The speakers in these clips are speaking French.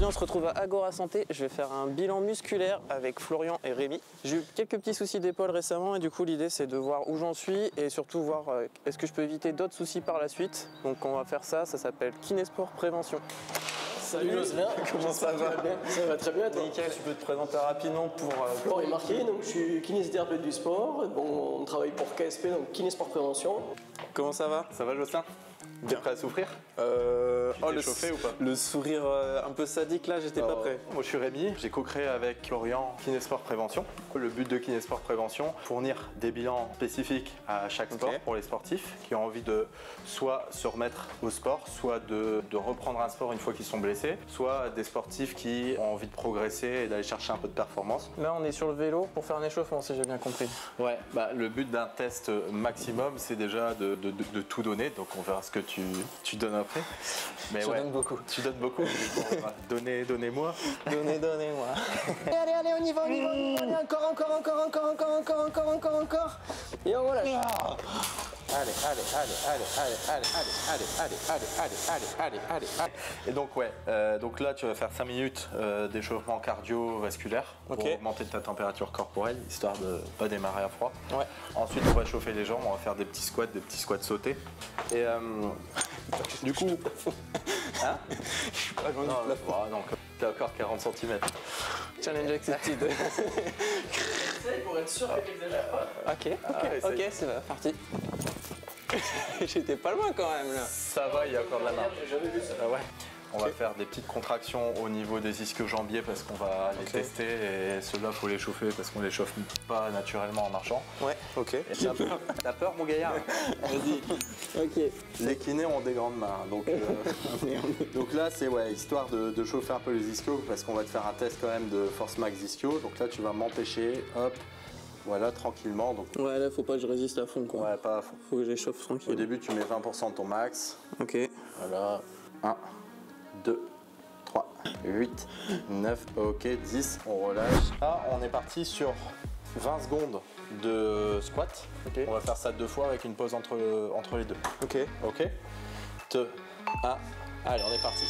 Aujourd'hui on se retrouve à Agora Santé, je vais faire un bilan musculaire avec Florian et Rémi. J'ai eu quelques petits soucis d'épaule récemment et du coup l'idée c'est de voir où j'en suis et surtout voir est-ce que je peux éviter d'autres soucis par la suite. Donc on va faire ça, ça s'appelle Kinésport Prévention. Salut Jocelyn, comment ça va? Ça va très bien toi? Nickel, tu peux te présenter rapidement pour... Florian Marquis, donc je suis kinésithérapeute du sport. Bon, on travaille pour KSP, donc Kinésport Prévention. Comment ça va? Ça va Jocelyn? T'es prêt à souffrir? Le chauffé ou pas? Le sourire un peu sadique là, j'étais pas prêt. Moi je suis Rémi, j'ai co-créé avec Florian Kinésport Prévention. Le but de Kinésport Prévention, fournir des bilans spécifiques à chaque sport pour les sportifs qui ont envie de soit se remettre au sport, soit de reprendre un sport une fois qu'ils sont blessés, soit des sportifs qui ont envie de progresser et d'aller chercher un peu de performance. Là on est sur le vélo pour faire un échauffement si j'ai bien compris. Ouais, le but d'un test maximum c'est déjà de tout donner, donc on verra ce que tu donnes après. Mais je donne beaucoup. Tu donnes beaucoup. Donnez-moi. Donnez-moi. Allez, on y va, allez, encore. Et on relâche. Allez. Et donc donc là tu vas faire 5 minutes d'échauffement cardio-vasculaire pour augmenter ta température corporelle, histoire de pas démarrer à froid. Ouais. Ensuite on va chauffer les jambes, on va faire des petits squats sautés. Et du coup... Hein? Je suis pas loin du plafond. Non, t'as encore 40 cm. Challenge accepted. Pour être sûr que t'exagères pas. Ok, c'est parti. J'étais pas loin quand même là. Ça va, il y a encore de la marge. J'ai jamais vu ça. Ouais. On va faire des petites contractions au niveau des ischio-jambiers parce qu'on va les tester et ceux-là il faut les chauffer parce qu'on les chauffe pas naturellement en marchant. Ouais, ok. T'as peur mon gaillard? Vas-y. Ok. Les kinés ont des grandes mains, donc là c'est histoire de chauffer un peu les ischios parce qu'on va te faire un test quand même de force max ischio. Donc là tu vas m'empêcher, hop, voilà, tranquillement. Donc, ouais, là faut pas que je résiste à fond quoi. Ouais, pas à fond. Faut que j'échauffe tranquille. Au début tu mets 20% de ton max. Ok. Voilà, 1, 2, 3, 8, 9, ok, 10, on relâche. Là, on est parti sur 20 secondes de squat. Okay. On va faire ça 2 fois avec une pause entre les deux. Ok. Ok. 2, 1, allez, on est parti.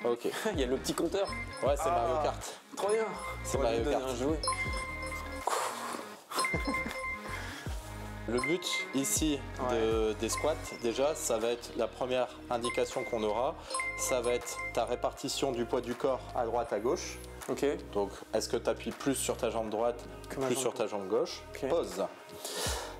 Ok. Il y a le petit compteur. Ouais, c'est Mario Kart. Trop bien. C'est Mario Kart. Jouer. Le but ici des squats, déjà, ça va être la première indication qu'on aura. Ça va être ta répartition du poids du corps à droite, à gauche. Ok. Donc, est-ce que tu appuies plus sur ta jambe droite, plus sur ta jambe gauche? Okay. Pause.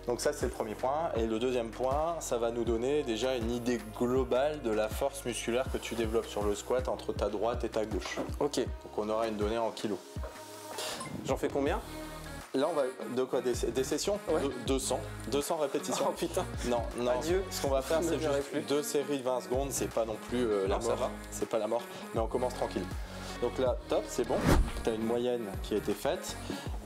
Donc ça, c'est le premier point. Et le deuxième point, ça va nous donner déjà une idée globale de la force musculaire que tu développes sur le squat entre ta droite et ta gauche. Ok. Donc, on aura une donnée en kilos. J'en fais combien? Là, on va de quoi? Des sessions? 200 répétitions. Oh putain. Non. Adieu. Ce qu'on va faire, c'est juste 2 séries de 20 secondes. C'est pas non plus la mort. C'est pas la mort, mais on commence tranquille. Donc là, top, c'est bon. Tu as une moyenne qui a été faite.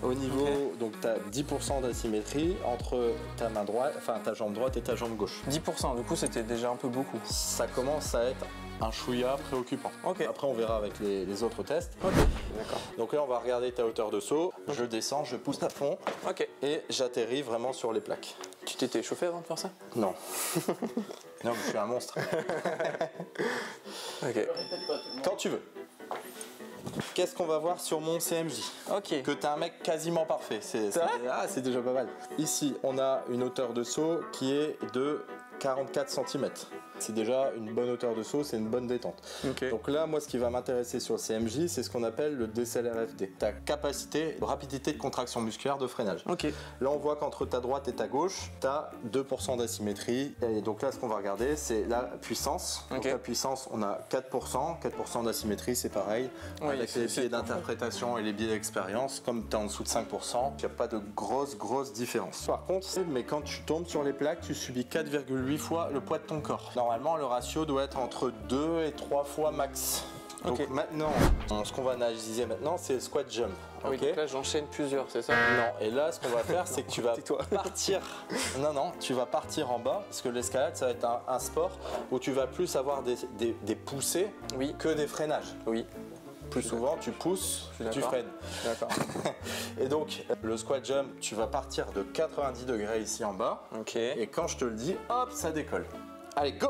Au niveau, donc tu as 10% d'asymétrie entre ta main droite, enfin ta jambe droite et ta jambe gauche. 10%, du coup c'était déjà un peu beaucoup. Ça commence à être un chouïa préoccupant. Ok. Après on verra avec les autres tests. Ok, d'accord. Donc là on va regarder ta hauteur de saut. Je descends, je pousse à fond. Ok. Et j'atterris vraiment sur les plaques. Tu t'étais chauffé avant de faire ça? Non. Non, mais je suis un monstre. Ok. Quand tu veux. Qu'est-ce qu'on va voir sur mon CMJ? Ok. Que t'es un mec quasiment parfait. C'est déjà pas mal. Ici, on a une hauteur de saut qui est de 44 cm. C'est déjà une bonne hauteur de saut, c'est une bonne détente. Okay. Donc là, moi, ce qui va m'intéresser sur le CMJ, c'est ce qu'on appelle le DCLRFD. Ta capacité, rapidité de contraction musculaire de freinage. Ok. Là, on voit qu'entre ta droite et ta gauche, tu as 2% d'asymétrie. Et donc là, ce qu'on va regarder, c'est la puissance. Okay. Donc la puissance, on a 4%. 4% d'asymétrie, c'est pareil. Oui, avec les biais d'interprétation et les biais d'expérience, comme tu es en dessous de 5%, il n'y a pas de grosse différence. Par contre, mais quand tu tombes sur les plaques, tu subis 4,8 fois le poids de ton corps. Normalement, le ratio doit être entre 2 et 3 fois max. Donc maintenant, ce qu'on va analyser maintenant, c'est le squat jump. Oui, donc là j'enchaîne plusieurs, c'est ça? Non, et là ce qu'on va faire, c'est que tu vas partir. Non, tu vas partir en bas, parce que l'escalade, ça va être un sport où tu vas plus avoir des poussées que des freinages. Oui. Plus souvent, tu pousses, tu freines. D'accord. Et donc, le squat jump, tu vas partir de 90 degrés ici en bas. Ok. Et quand je te le dis, hop, ça décolle. Allez, go!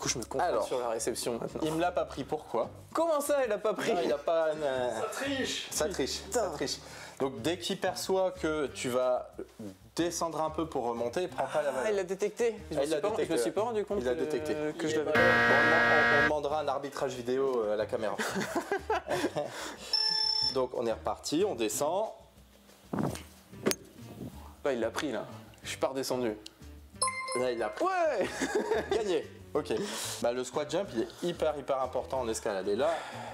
coup, je me concentre sur la réception maintenant. Il me l'a pas pris, pourquoi? Comment ça, il a pas pris? Non, il a pas... Ça triche. Ça triche, ça triche. Donc dès qu'il perçoit que tu vas descendre un peu pour remonter, il prend pas la valeur. Ah, il l'a détecté. Je me suis pas rendu compte il a détecté. que je l'avais. Bon, on demandera un arbitrage vidéo à la caméra. Donc on est reparti, on descend. Bah, il l'a pris là. Je suis pas redescendu. Là il a pris. Ouais. Gagné. Ok. Bah, le squat jump il est hyper important en escalade. Et là,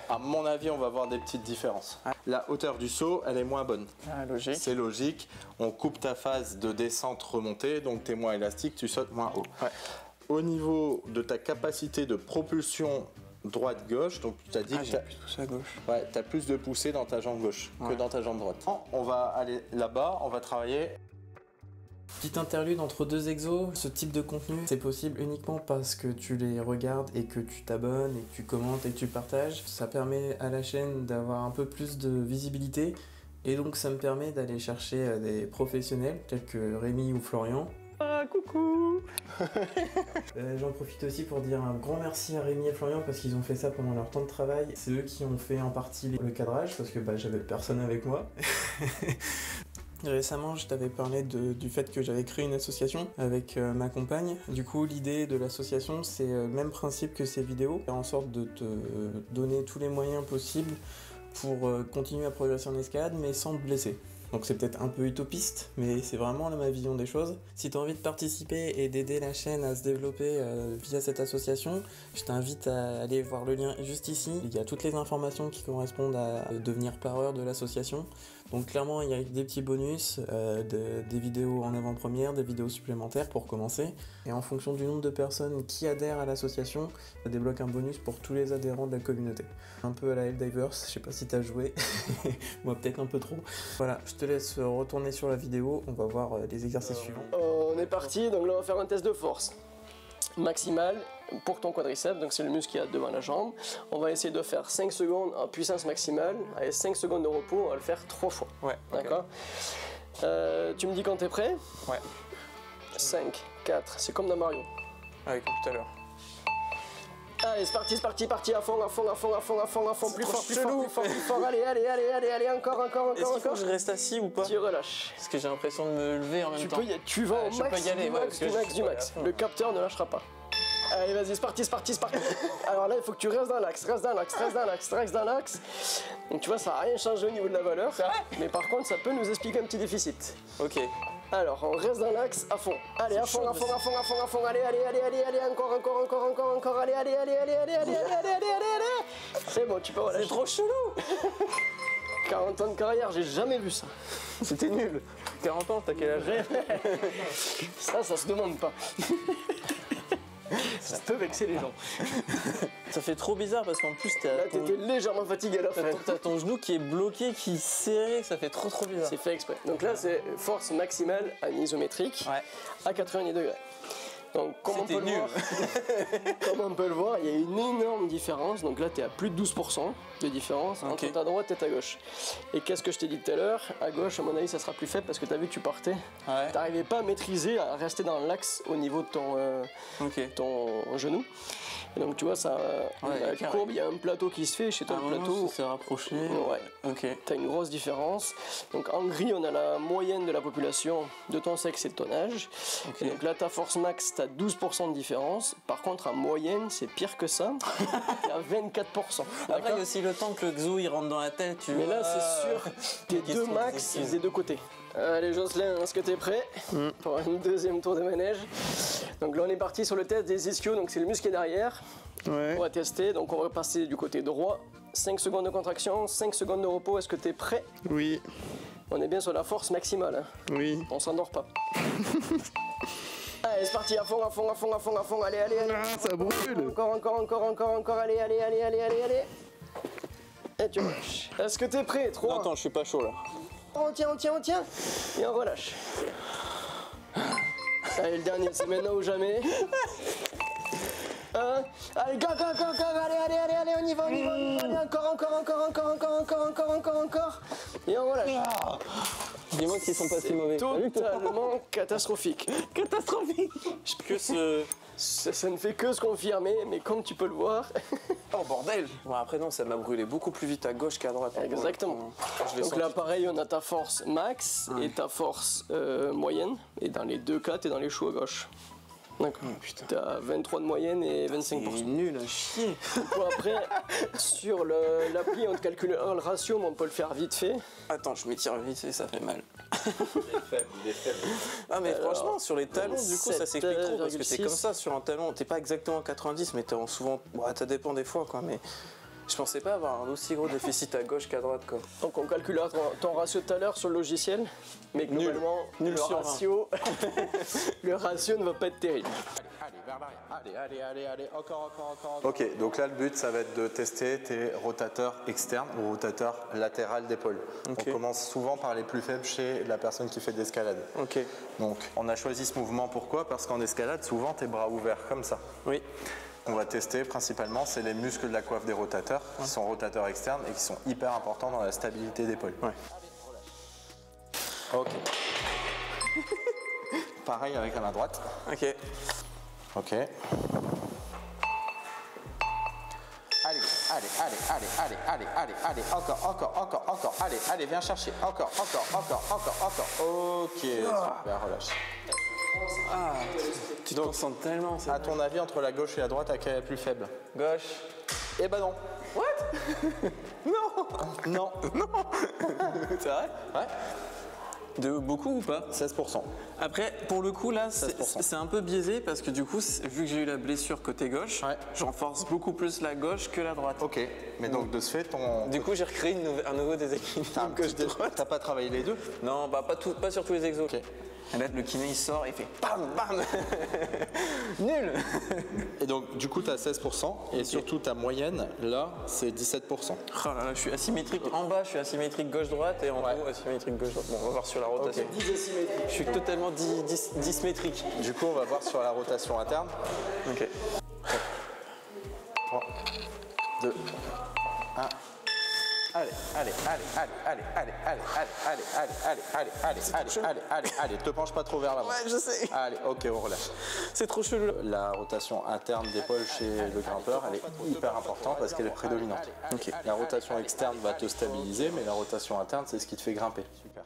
à mon avis, on va voir des petites différences. La hauteur du saut, elle est moins bonne. Ah, logique. C'est logique. On coupe ta phase de descente remontée, donc tu es moins élastique, tu sautes moins haut. Ouais. Au niveau de ta capacité de propulsion droite-gauche, donc tu as dit que j'ai plus poussé à gauche. ouais, tu as plus de poussée dans ta jambe gauche que dans ta jambe droite. On va aller là-bas, on va travailler. Petite interlude entre deux exos, ce type de contenu, c'est possible uniquement parce que tu les regardes et que tu t'abonnes et que tu commentes et que tu partages. Ça permet à la chaîne d'avoir un peu plus de visibilité et donc ça me permet d'aller chercher des professionnels tels que Rémi ou Florian. Ah, coucou. J'en profite aussi pour dire un grand merci à Rémi et Florian parce qu'ils ont fait ça pendant leur temps de travail. C'est eux qui ont fait en partie le cadrage parce que j'avais personne avec moi. Récemment, je t'avais parlé du fait que j'avais créé une association avec ma compagne. Du coup, l'idée de l'association, c'est le même principe que ces vidéos, faire en sorte de te donner tous les moyens possibles pour continuer à progresser en escalade, mais sans te blesser. Donc c'est peut-être un peu utopiste, mais c'est vraiment ma vision des choses. Si tu as envie de participer et d'aider la chaîne à se développer via cette association, je t'invite à aller voir le lien juste ici. Il y a toutes les informations qui correspondent à devenir pareur de l'association. Donc clairement, il y a des petits bonus, des vidéos en avant-première, des vidéos supplémentaires pour commencer. Et en fonction du nombre de personnes qui adhèrent à l'association, ça débloque un bonus pour tous les adhérents de la communauté. Un peu à la Helldivers, je sais pas si t'as joué, moi peut-être un peu trop. Voilà, je te laisse retourner sur la vidéo, on va voir les exercices suivants. On est parti, donc là on va faire un test de force maximale pour ton quadriceps, donc c'est le muscle qui est devant la jambe. On va essayer de faire 5 secondes en puissance maximale, avec 5 secondes de repos, on va le faire 3 fois. Ouais. D'accord. Tu me dis quand t'es prêt? Ouais. 5, 4, c'est comme dans Mario. Ouais, comme tout à l'heure. Allez, c'est parti, à fond, plus fort, allez, encore. Est-ce qu'il faut que je reste assis ou pas? Tu relâches. Parce que j'ai l'impression de me lever en même temps. Tu vas au max, du max. Le capteur ne lâchera pas. Allez, vas-y, c'est parti. Alors là, il faut que tu restes dans l'axe, reste dans l'axe. Donc tu vois, ça n'a rien changé au niveau de la valeur. Mais par contre, ça peut nous expliquer un petit déficit. Ok. Alors, on reste dans l'axe à fond. Allez, à fond. Allez, encore. Allez. C'est bon, tu peux relâcher. C'est trop chelou. 40 ans de carrière, j'ai jamais vu ça. C'était nul. 40 ans, t'as quel âge? Ça se demande pas. Ça peut vexer les gens. Ça fait trop bizarre parce qu'en plus t'étais légèrement fatigué à la fin. T'as ton genou qui est bloqué, qui est serré, ça fait trop bizarre. C'est fait exprès. Donc là c'est force maximale en isométrique à 90 degrés. Donc comme on peut le voir, il y a une énorme différence. Donc là tu es à plus de 12% de différence entre ta droite et ta gauche. Et qu'est-ce que je t'ai dit tout à l'heure? À gauche, à mon avis, ça sera plus faible parce que tu as vu que tu partais. Tu n'arrivais pas à maîtriser, à rester dans l'axe au niveau de ton genou. Et donc tu vois, ça, la courbe, il y a un plateau qui se fait. Chez toi, le plateau s'est rapproché. Tu as une grosse différence. Donc en gris, on a la moyenne de la population de ton sexe et de ton âge. Et donc là, ta force max, tu as 12% de différence. Par contre, en moyenne, c'est pire que ça. Tu as 24%. Après, il y a aussi le temps que le xou il rentre dans la tête. Mais là, c'est sûr, tes deux max des deux côtés. Allez Jocelyn, est-ce que tu es prêt pour un deuxième tour de manège? Donc là on est parti sur le test des ischios, donc c'est le muscle qui est derrière. On va tester, donc on va passer du côté droit. 5 secondes de contraction, 5 secondes de repos, est-ce que tu es prêt? Oui. On est bien sur la force maximale. Hein. Oui. On s'endort pas. Allez, c'est parti, à fond, allez. Ah, ça brûle. Encore, allez. Et tu relâches. Est-ce que tu es prêt? 3. Non, attends, je suis pas chaud là. On tient. Et on relâche. Allez, le dernier, c'est maintenant ou jamais. Allez, go, allez, on y va. Allez, encore. Et on relâche. Dis-moi qu'ils sont pas si mauvais. Totalement catastrophique. Catastrophique. Ça ne fait que se confirmer, mais comme tu peux le voir. Oh bordel. Bon après non, ça m'a brûlé beaucoup plus vite à gauche qu'à droite. Exactement. Donc là pareil, on a ta force max et ta force moyenne. Et dans les deux cas, tu es dans les choux à gauche. D'accord. Oh, tu as 23 de moyenne et 25%. C'est nul à chier. Bon, après, sur l'appli, on te calcule le ratio, mais on peut le faire vite fait. Attends, je m'étire vite fait, ça fait mal. Il est faible. Ah mais alors, franchement, sur les talons, du coup, ça s'explique trop parce que c'est comme ça, sur un talon, t'es pas exactement 90, mais t'es souvent... Bon, ça dépend des fois, quoi, mais... Je pensais pas avoir un aussi gros déficit à gauche qu'à droite, quoi. Donc on calculera ton ratio tout à l'heure sur le logiciel, mais globalement, nul le ratio ne va pas être terrible. Allez, vers l'arrière. Allez, encore. Ok, donc là le but ça va être de tester tes rotateurs externes ou rotateurs latérales d'épaule. Okay. On commence souvent par les plus faibles chez la personne qui fait de l'escalade. Ok. Donc on a choisi ce mouvement, pourquoi? Parce qu'en escalade, souvent tes bras ouverts comme ça. Oui. On va tester principalement, c'est les muscles de la coiffe des rotateurs, qui sont rotateurs externes et qui sont hyper importants dans la stabilité d'épaule. Ouais. Ok. Pareil avec la main droite. Ok. Ok. Allez, encore. Allez, viens chercher. Encore. Ok, super, relâche. Ah, tu te sens tellement. À ton avis, entre la gauche et la droite, à quelle est la plus faible? Gauche. Eh ben non. What? Non. C'est vrai? Ouais. De beaucoup ou pas? 16%. Après, pour le coup, là, c'est un peu biaisé parce que du coup, vu que j'ai eu la blessure côté gauche, j'enforce beaucoup plus la gauche que la droite. Ok, mais donc de ce fait, Du coup, j'ai recréé un nouveau déséquilibre gauche-droite. T'as pas travaillé les deux? Non, bah pas sur tous les exos. Ok. Et là, le kiné, il sort et il fait bam, bam. Nul. Et donc, du coup, tu as 16%. Et surtout, ta moyenne, là, c'est 17%. Oh là là, je suis asymétrique. En bas, je suis asymétrique gauche-droite et en haut, asymétrique gauche-droite. Bon, on va voir sur la rotation. Okay. Je suis totalement dysmétrique. Du coup, on va voir sur la rotation interne. Ok. 3, 2, 1. Allez, te penche pas trop vers l'avant. Ouais, je sais. Allez, ok, on relâche. C'est trop chelou. La rotation interne d'épaule chez le grimpeur, elle est hyper importante parce qu'elle est prédominante. Okay. La rotation externe va te stabiliser, mais la rotation interne, c'est ce qui te fait grimper. Super.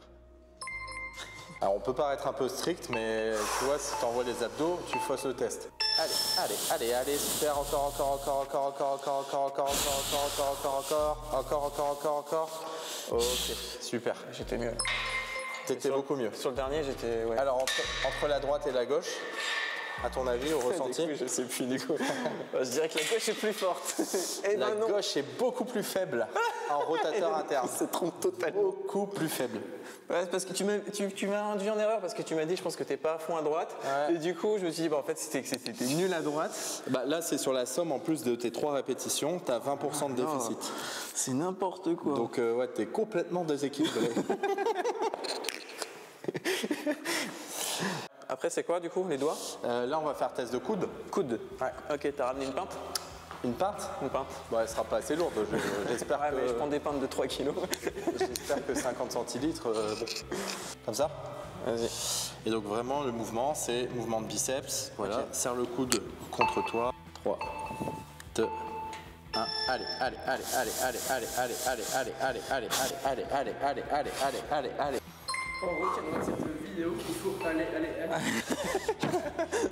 Alors, on peut paraître un peu strict, mais tu vois, si tu envoies les abdos, tu fausses le test. Allez, super, encore. Ok, super. J'étais mieux. T'étais beaucoup mieux. Sur le dernier, j'étais... Ouais. Alors, entre la droite et la gauche, à ton avis, au ressenti? Je sais plus du coup. Je dirais que la gauche est plus forte. La gauche est beaucoup plus faible en rotateur interne. Il se trompe totalement. Beaucoup plus faible. Ouais, parce que tu m'as induit en erreur parce que tu m'as dit, je pense que t'es pas à fond à droite. Ouais. Et du coup, je me suis dit, bah, en fait, c'était nul à droite. Bah, là, c'est sur la somme, en plus de tes 3 répétitions, t'as 20% de déficit. C'est n'importe quoi. Donc, ouais, t'es complètement déséquilibré. Après, c'est quoi, du coup, les doigts? Là, on va faire test de coude. Coude? Ouais. Ok, t'as ramené une pinte? Une pinte? Une pinte. Bon, elle sera pas assez lourde, j'espère que... mais je prends des pintes de 3 kilos. J'espère que 50 centilitres, bon. Comme ça? Vas-y. Et donc vraiment, le mouvement, c'est mouvement de biceps. Voilà, okay. Serre le coude contre toi. 3, 2, 1. Allez. En gros, cette vidéo qu'il faut aller.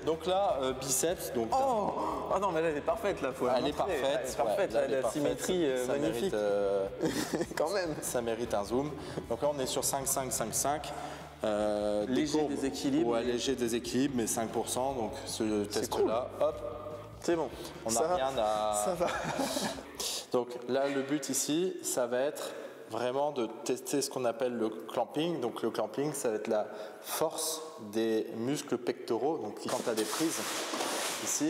Donc là, biceps. Donc oh non, mais là, elle est parfaite, là. Elle est parfaite. Elle est parfaite, là, la symétrie magnifique. Quand même. Ça mérite un zoom. Donc là, on est sur 5-5-5-5. Léger déséquilibre. Ouais, léger déséquilibre, mais 5%. Donc ce test-là, hop. C'est bon. On n'a rien à... Ça va. Donc là, le but ici, ça va être vraiment de tester ce qu'on appelle le clamping. Donc le clamping, ça va être la force des muscles pectoraux. Donc quand tu as des prises ici,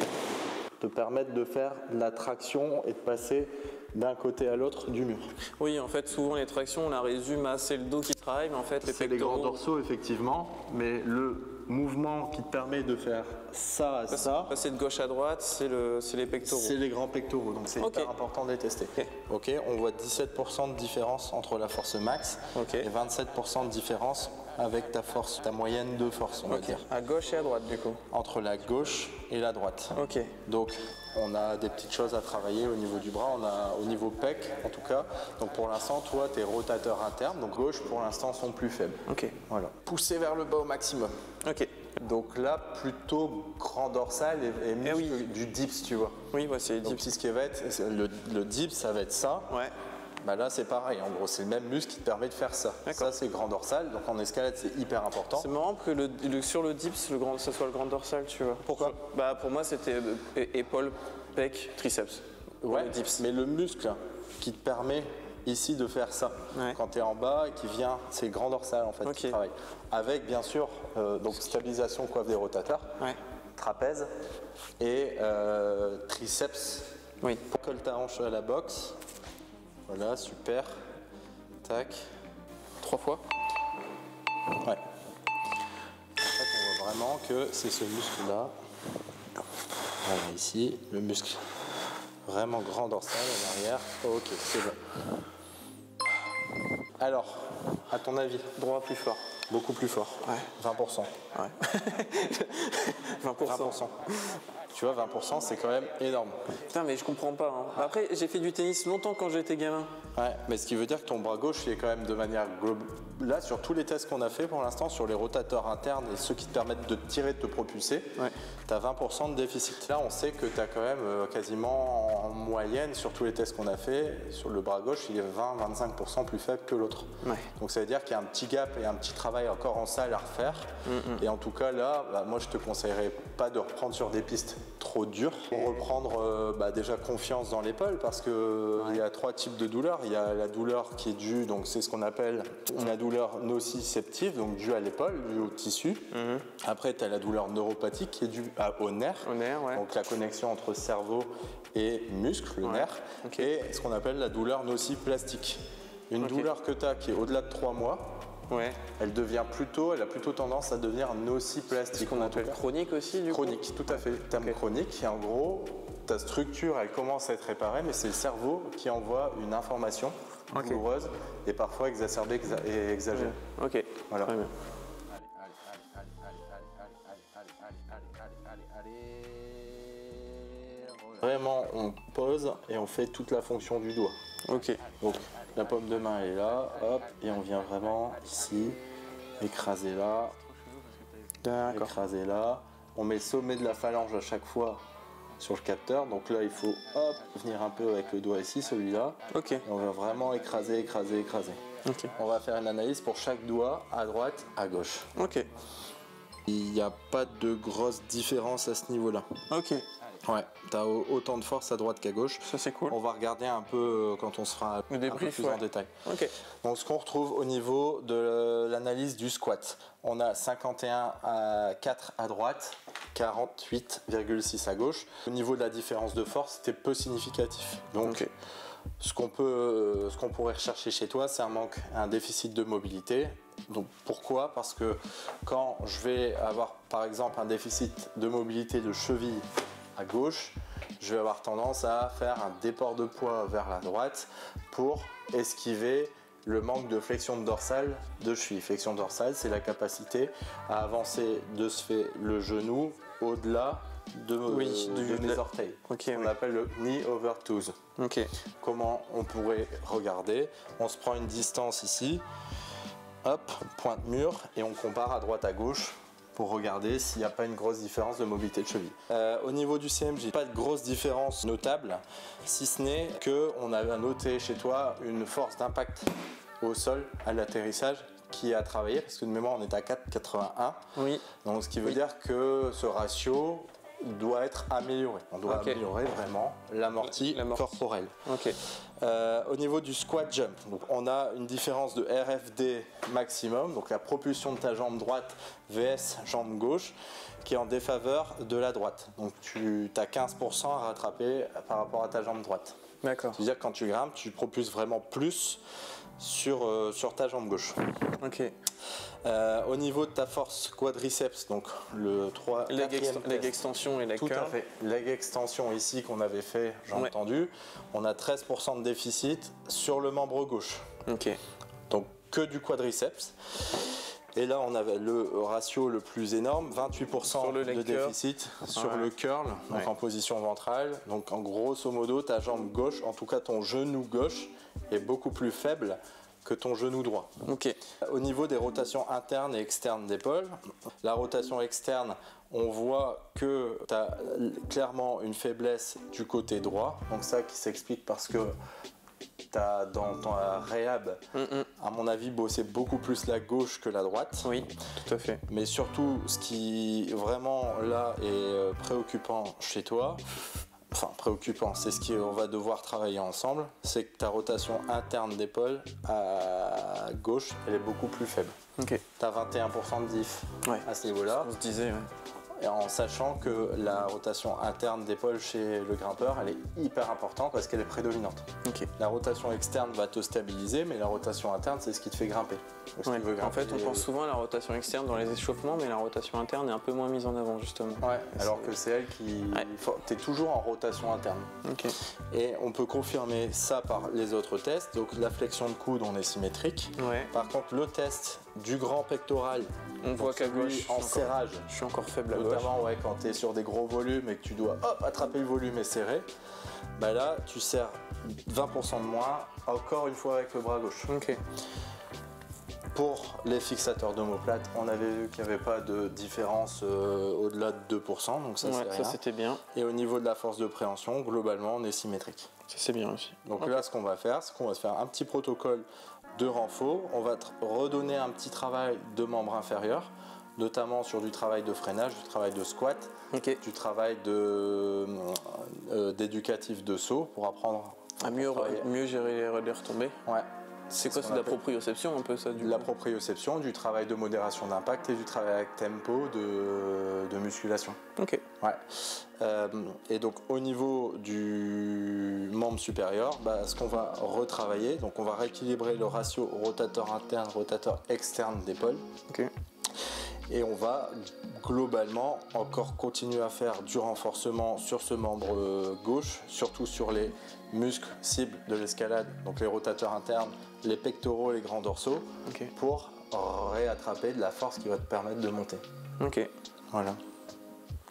te permettre de faire de la traction et de passer d'un côté à l'autre du mur. Oui, en fait, souvent les tractions, on la résume à c'est le dos qui travaille, mais en fait, c'est les grands dorsaux, effectivement, mais le mouvement qui te permet de faire ça à ça. Passer de gauche à droite, c'est les pectoraux. C'est les grands pectoraux, donc c'est hyper important de les tester. Ok, on voit 17% de différence entre la force max et 27% de différence avec ta force, ta moyenne de force, on va dire. À gauche et à droite, du coup. Entre la gauche et la droite. Ok. Donc, on a des petites choses à travailler au niveau du bras, on a au niveau pec en tout cas. Donc pour l'instant, toi, tes rotateurs internes, donc gauche pour l'instant, sont plus faibles. Ok. Voilà. Pousser vers le bas au maximum. Ok. Donc là, plutôt grand dorsal et muscle du dips, tu vois. Oui, c'est les dips. Donc c'est ce qui va être, le dips, ça va être ça. Ouais. Bah là, c'est pareil. En gros, c'est le même muscle qui te permet de faire ça. Ça, c'est grand dorsal. Donc en escalade, c'est hyper important. C'est marrant que sur le dips, ça soit le grand dorsal, tu vois. Pourquoi? Bah pour moi, c'était épaule, pec, triceps. Ouais, le dips. mais le muscle qui te permet ici de faire ça, quand tu es en bas et qui vient, c'est le grand dorsal en fait qui travaille. Avec bien sûr, donc stabilisation coiffe des rotateurs, trapèze et triceps. Oui. Colle ta hanche à la boxe. Voilà, super. Tac. 3 fois. Ouais. En fait, on voit vraiment que c'est ce muscle-là. Voilà, ici, le muscle. Vraiment grand dorsal en arrière. Ok, c'est bon. Alors, à ton avis, Droit plus fort. beaucoup plus fort. Ouais. 20%. Ouais. 20%. Tu vois, 20%, c'est quand même énorme. Putain, mais je comprends pas. Hein. Après, j'ai fait du tennis longtemps quand j'étais gamin. Ouais, mais ce qui veut dire que ton bras gauche, il est quand même de manière globale. Là, sur tous les tests qu'on a fait pour l'instant, sur les rotateurs internes et ceux qui te permettent de te tirer, de te propulser, tu as 20% de déficit. Là, on sait que tu as quand même quasiment en moyenne, sur tous les tests qu'on a fait, sur le bras gauche, il est 20-25% plus faible que l'autre. Ouais. Donc ça veut dire qu'il y a un petit gap et un petit travail encore en salle à refaire. Et en tout cas, là, moi, je te conseillerais pas de reprendre sur des pistes trop dures. Pour reprendre déjà confiance dans l'épaule, parce qu'il y a 3 types de douleurs. Il y a la douleur qui est due, donc c'est ce qu'on appelle la douleur nociceptive, donc due à l'épaule, due au tissu. Après, tu as la douleur neuropathique qui est due au nerf. Donc la connexion entre cerveau et muscle, le nerf. Et ce qu'on appelle la douleur nociplastique. Une douleur que tu as qui est au-delà de 3 mois, elle a plutôt tendance à devenir nociplastique. Ce qu'on appelle chronique aussi, du coup. Chronique, tout à fait. Terme chronique, et en gros, ta structure, elle commence à être réparée, mais c'est le cerveau qui envoie une information douloureuse et parfois exacerbée et exagérée. Ok, voilà. Très bien. Vraiment, on pose et on fait toute la fonction du doigt. Ok. Donc, la paume de main est là, hop, et on vient vraiment ici, écraser là, écraser là. On met le sommet de la phalange à chaque fois sur le capteur. Donc là, il faut hop, venir un peu avec le doigt ici, celui-là. Ok. Et on va vraiment écraser, écraser, écraser. Ok. On va faire une analyse pour chaque doigt, à droite, à gauche. Ok. Il n'y a pas de grosse différence à ce niveau-là. Ok. Ouais, tu as autant de force à droite qu'à gauche. Ça, c'est cool. On va regarder un peu quand on sera un peu plus en détail. Ok. Donc, ce qu'on retrouve au niveau de l'analyse du squat, on a 51,4 à droite, 48,6 à gauche. Au niveau de la différence de force, c'était peu significatif. Donc, ce qu'on pourrait rechercher chez toi, c'est un déficit de mobilité. Donc pourquoi? Parce que quand je vais avoir par exemple un déficit de mobilité de cheville à gauche, je vais avoir tendance à faire un déport de poids vers la droite pour esquiver le manque de flexion dorsale de cheville. Flexion dorsale, c'est la capacité à avancer de ce fait le genou au-delà de mes orteils. On appelle le knee over toes. Comment on pourrait regarder? On se prend une distance ici, hop, pointe mur, et on compare à droite à gauche pour regarder s'il n'y a pas une grosse différence de mobilité de cheville. Au niveau du CMJ, pas de grosse différence notable, si ce n'est qu'on a noté chez toi une force d'impact au sol à l'atterrissage qui a travaillé, parce que de mémoire on est à 4,81. Oui. Donc ce qui veut dire que ce ratio doit être amélioré. On doit améliorer vraiment l'amorti corporel. Au niveau du squat jump, donc on a une différence de RFD maximum, donc la propulsion de ta jambe droite VS jambe gauche qui est en défaveur de la droite. Donc tu as 15% à rattraper par rapport à ta jambe droite. D'accord. C'est-à-dire que quand tu grimpes, tu propulses vraiment plus sur ta jambe gauche. Ok. Au niveau de ta force quadriceps, donc le 3 leg extension et leg curl. Tout à fait. Leg extension ici qu'on avait fait, j'ai entendu, on a 13% de déficit sur le membre gauche. Ok. Donc que du quadriceps. Et là, on avait le ratio le plus énorme, 28% de déficit sur le curl, donc en position ventrale. Donc en grosso modo, ta jambe gauche, en tout cas ton genou gauche, est beaucoup plus faible que ton genou droit. Ok. Au niveau des rotations internes et externes d'épaule, la rotation externe, on voit que tu as clairement une faiblesse du côté droit. Donc ça qui s'explique parce que tu as dans ton réhab, à mon avis, bossé beaucoup plus la gauche que la droite. Oui, tout à fait. Mais surtout, ce qui vraiment là est préoccupant chez toi, enfin préoccupant, c'est ce qu'on va devoir travailler ensemble, c'est que ta rotation interne d'épaule à gauche, elle est beaucoup plus faible. Ok. Tu as 21% de diff à ce niveau-là. On se disait, Et en sachant que la rotation interne d'épaule chez le grimpeur, elle est hyper importante parce qu'elle est prédominante. Ok. La rotation externe va te stabiliser, mais la rotation interne, c'est ce qui te fait grimper. En fait, on pense souvent à la rotation externe dans les échauffements, mais la rotation interne est un peu moins mise en avant, justement. Ouais, alors que c'est elle qui... Tu es toujours en rotation interne. Ok. Et on peut confirmer ça par les autres tests. Donc la flexion de coude, on est symétrique. Ouais. Par contre, le test du grand pectoral, on voit qu'à gauche, en serrage, je suis encore faible à gauche. Notamment quand tu es sur des gros volumes et que tu dois attraper le volume et serrer, bah là tu serres 20% de moins, encore une fois avec le bras gauche. Ok. Pour les fixateurs d'omoplate, on avait vu qu'il n'y avait pas de différence au-delà de 2%, donc ça c'est rien. Ça c'était bien. Et au niveau de la force de préhension, globalement on est symétrique. Ça c'est bien aussi. Donc là ce qu'on va faire, c'est qu'on va se faire un petit protocole de renfort, on va te redonner un petit travail de membre inférieur, notamment sur du travail de freinage, du travail de squat, du travail d'éducatif de saut pour apprendre à mieux gérer les retombées. Ouais. C'est quoi, c'est de la proprioception un peu ça la proprioception, du travail de modération d'impact et du travail avec tempo de musculation. Ok. Ouais. Et donc au niveau du membre supérieur, ce qu'on va retravailler, donc on va rééquilibrer le ratio rotateur interne, rotateur externe d'épaule. Ok. Et on va globalement encore continuer à faire du renforcement sur ce membre gauche, surtout sur les muscles cibles de l'escalade, donc les rotateurs internes, les pectoraux et les grands dorsaux, pour réattraper de la force qui va te permettre de monter. Ok. Voilà.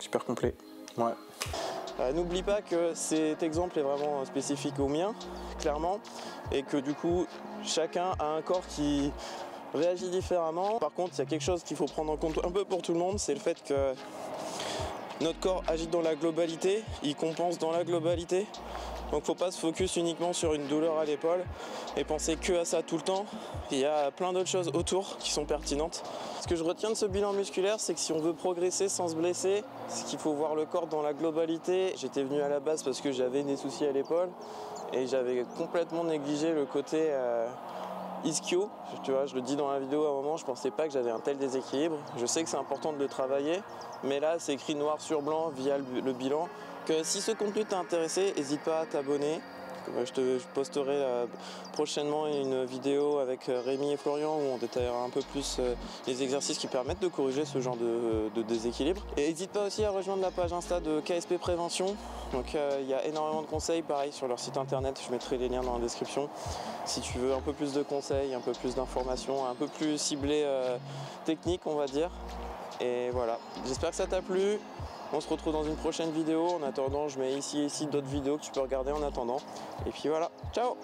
Super complet. Ouais. N'oublie pas que cet exemple est vraiment spécifique au mien, clairement, et que du coup, chacun a un corps qui réagit différemment. Par contre, il y a quelque chose qu'il faut prendre en compte un peu pour tout le monde, c'est le fait que notre corps agit dans la globalité, il compense dans la globalité. Donc faut pas se focus uniquement sur une douleur à l'épaule et penser que à ça tout le temps. Il y a plein d'autres choses autour qui sont pertinentes. Ce que je retiens de ce bilan musculaire, c'est que si on veut progresser sans se blesser, c'est qu'il faut voir le corps dans la globalité. J'étais venu à la base parce que j'avais des soucis à l'épaule et j'avais complètement négligé le côté ischio. Tu vois, je le dis dans la vidéo à un moment, je pensais pas que j'avais un tel déséquilibre. Je sais que c'est important de le travailler, mais là c'est écrit noir sur blanc via le bilan que si ce contenu t'a intéressé, n'hésite pas à t'abonner. Je posterai prochainement une vidéo avec Rémi et Florian où on détaillera un peu plus les exercices qui permettent de corriger ce genre de déséquilibre. Et n'hésite pas aussi à rejoindre la page Insta de KSP Prévention. Donc il y a énormément de conseils, pareil sur leur site internet, je mettrai les liens dans la description. Si tu veux un peu plus de conseils, un peu plus d'informations, un peu plus ciblé technique on va dire. Et voilà, j'espère que ça t'a plu. On se retrouve dans une prochaine vidéo. En attendant, je mets ici et ici d'autres vidéos que tu peux regarder en attendant. Et puis voilà, ciao!